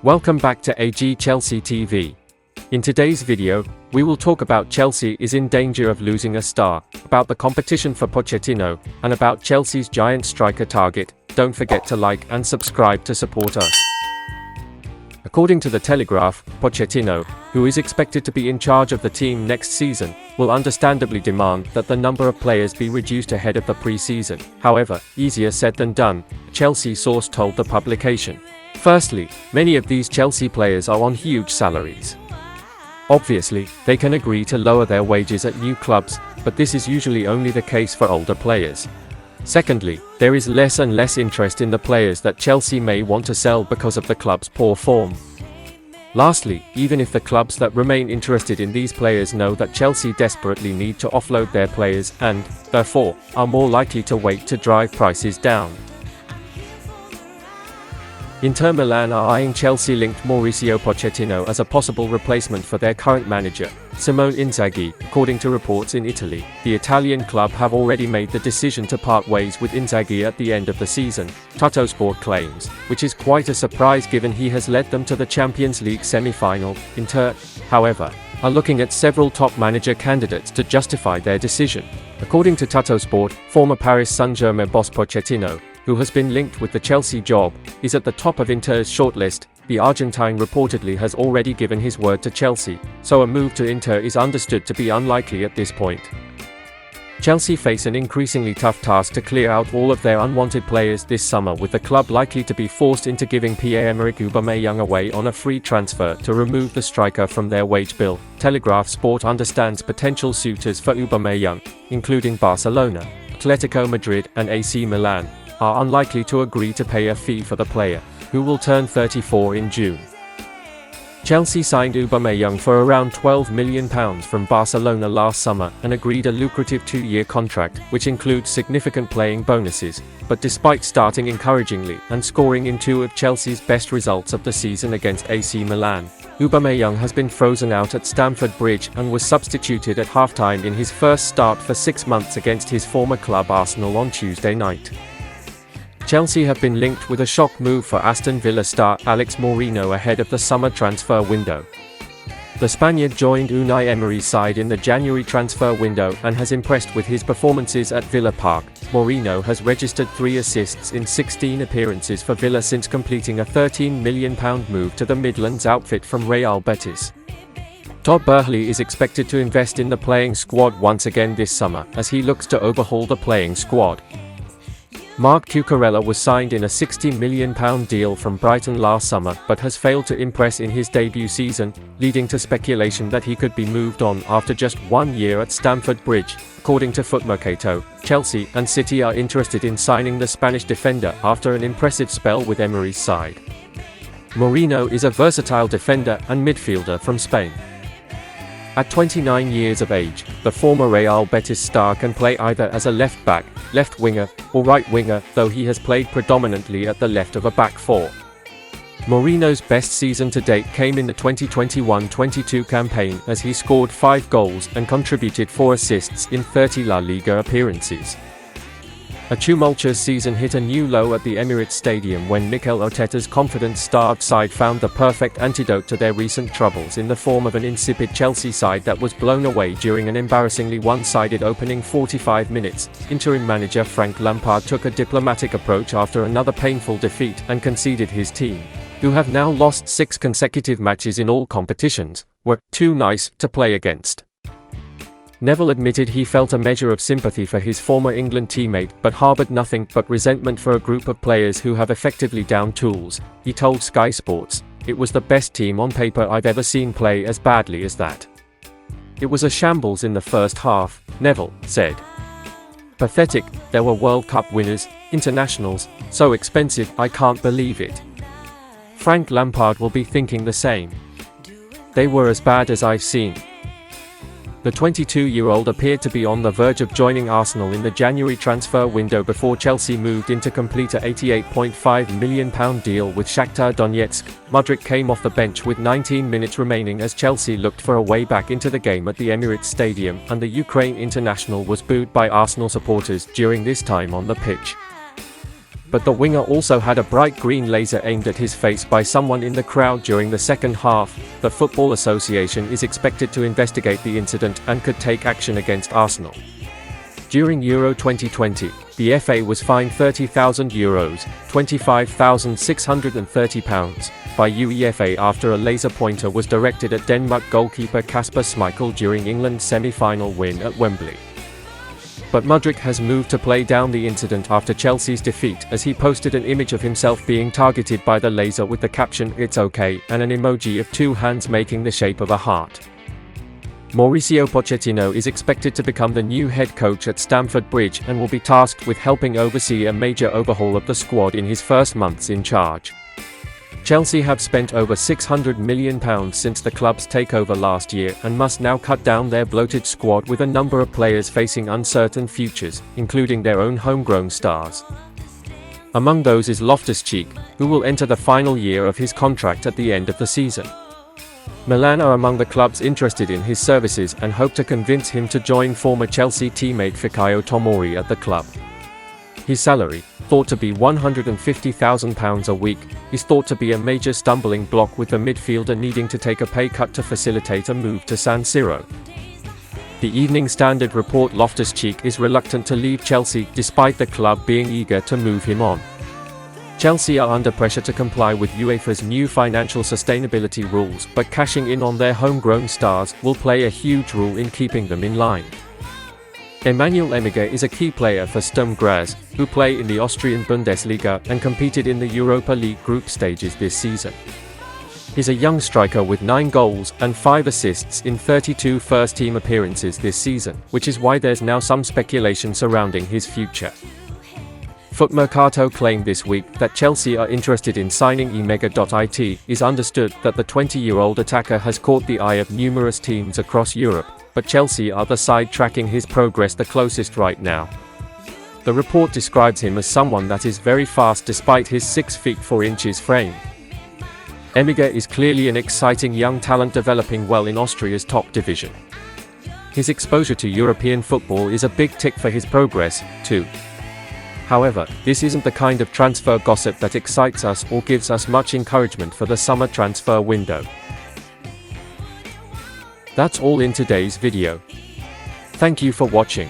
Welcome back to AG Chelsea TV. In today's video, we will talk about Chelsea is in danger of losing a star, about the competition for Pochettino, and about Chelsea's giant striker target. Don't forget to like and subscribe to support us. According to The Telegraph, Pochettino, who is expected to be in charge of the team next season, will understandably demand that the number of players be reduced ahead of the pre-season. However, easier said than done, a Chelsea source told the publication. Firstly, many of these Chelsea players are on huge salaries. Obviously, they can agree to lower their wages at new clubs, but this is usually only the case for older players. Secondly, there is less and less interest in the players that Chelsea may want to sell because of the club's poor form. Lastly, even if the clubs that remain interested in these players know that Chelsea desperately need to offload their players and, therefore, are more likely to wait to drive prices down. Inter Milan are eyeing Chelsea-linked Mauricio Pochettino as a possible replacement for their current manager, Simone Inzaghi. According to reports in Italy, the Italian club have already made the decision to part ways with Inzaghi at the end of the season, Tuttosport claims, which is quite a surprise given he has led them to the Champions League semi-final. Inter, however, are looking at several top manager candidates to justify their decision. According to Tuttosport, former Paris Saint-Germain boss Pochettino, who has been linked with the Chelsea job, is at the top of Inter's shortlist. The Argentine reportedly has already given his word to Chelsea, so a move to Inter is understood to be unlikely at this point. Chelsea face an increasingly tough task to clear out all of their unwanted players this summer, with the club likely to be forced into giving Pierre-Emerick Aubameyang away on a free transfer to remove the striker from their wage bill. Telegraph Sport understands potential suitors for Aubameyang, including Barcelona, Atletico Madrid and AC Milan, are unlikely to agree to pay a fee for the player, who will turn 34 in June. Chelsea signed Aubameyang for around £12 million from Barcelona last summer and agreed a lucrative 2-year contract, which includes significant playing bonuses. But despite starting encouragingly and scoring in 2 of Chelsea's best results of the season against AC Milan, Aubameyang has been frozen out at Stamford Bridge and was substituted at halftime in his first start for 6 months against his former club Arsenal on Tuesday night. Chelsea have been linked with a shock move for Aston Villa star Alex Moreno ahead of the summer transfer window. The Spaniard joined Unai Emery's side in the January transfer window and has impressed with his performances at Villa Park. Moreno has registered 3 assists in 16 appearances for Villa since completing a £13 million move to the Midlands outfit from Real Betis. Todd Boehly is expected to invest in the playing squad once again this summer, as he looks to overhaul the playing squad. Marc Cucurella was signed in a £60 million deal from Brighton last summer but has failed to impress in his debut season, leading to speculation that he could be moved on after just 1 year at Stamford Bridge. According to Footmercato, Chelsea and City are interested in signing the Spanish defender after an impressive spell with Emery's side. Moreno is a versatile defender and midfielder from Spain. At 29 years of age, the former Real Betis star can play either as a left back, left winger, or right winger, though he has played predominantly at the left of a back four. Moreno's best season to date came in the 2021-22 campaign, as he scored 5 goals and contributed 4 assists in 30 La Liga appearances. A tumultuous season hit a new low at the Emirates Stadium when Mikel Arteta's confidence-starved side found the perfect antidote to their recent troubles in the form of an insipid Chelsea side that was blown away during an embarrassingly one-sided opening 45 minutes. Interim manager Frank Lampard took a diplomatic approach after another painful defeat and conceded his team, who have now lost 6 consecutive matches in all competitions, were too nice to play against. Neville admitted he felt a measure of sympathy for his former England teammate but harboured nothing but resentment for a group of players who have effectively downed tools. He told Sky Sports, "It was the best team on paper I've ever seen play as badly as that. It was a shambles in the first half," Neville said. "Pathetic, there were World Cup winners, internationals, so expensive I can't believe it." Frank Lampard will be thinking the same. "They were as bad as I've seen." The 22-year-old appeared to be on the verge of joining Arsenal in the January transfer window before Chelsea moved in to complete a £88.5 million deal with Shakhtar Donetsk. Mudryk came off the bench with 19 minutes remaining as Chelsea looked for a way back into the game at the Emirates Stadium, and the Ukraine international was booed by Arsenal supporters during this time on the pitch. but the winger also had a bright green laser aimed at his face by someone in the crowd during the second half. The Football Association is expected to investigate the incident and could take action against Arsenal. During Euro 2020, the FA was fined €30,000, £25,630, by UEFA after a laser pointer was directed at Denmark goalkeeper Kasper Schmeichel during England's semi-final win at Wembley. But Mudryk has moved to play down the incident after Chelsea's defeat, as he posted an image of himself being targeted by the laser with the caption "It's okay" and an emoji of two hands making the shape of a heart. Mauricio Pochettino is expected to become the new head coach at Stamford Bridge and will be tasked with helping oversee a major overhaul of the squad in his first months in charge. Chelsea have spent over £600 million since the club's takeover last year and must now cut down their bloated squad with a number of players facing uncertain futures, including their own homegrown stars. Among those is Loftus-Cheek, who will enter the final year of his contract at the end of the season. Milan are among the clubs interested in his services and hope to convince him to join former Chelsea teammate Fikayo Tomori at the club. His salary, thought to be £150,000 a week, is thought to be a major stumbling block, with the midfielder needing to take a pay cut to facilitate a move to San Siro. The Evening Standard report Loftus-Cheek is reluctant to leave Chelsea, despite the club being eager to move him on. Chelsea are under pressure to comply with UEFA's new financial sustainability rules, but cashing in on their homegrown stars will play a huge role in keeping them in line. Emmanuel Emiga is a key player for Sturm Graz, who play in the Austrian Bundesliga and competed in the Europa League group stages this season. He's a young striker with 9 goals and 5 assists in 32 first-team appearances this season, which is why there's now some speculation surrounding his future. Footmercato claimed this week that Chelsea are interested in signing Emega. It is understood that the 20-year-old attacker has caught the eye of numerous teams across Europe, but Chelsea are the side tracking his progress the closest right now. The report describes him as someone that is very fast despite his 6 feet 4 inches frame. Emiga is clearly an exciting young talent developing well in Austria's top division. His exposure to European football is a big tick for his progress, too. However, this isn't the kind of transfer gossip that excites us or gives us much encouragement for the summer transfer window. That's all in today's video. Thank you for watching.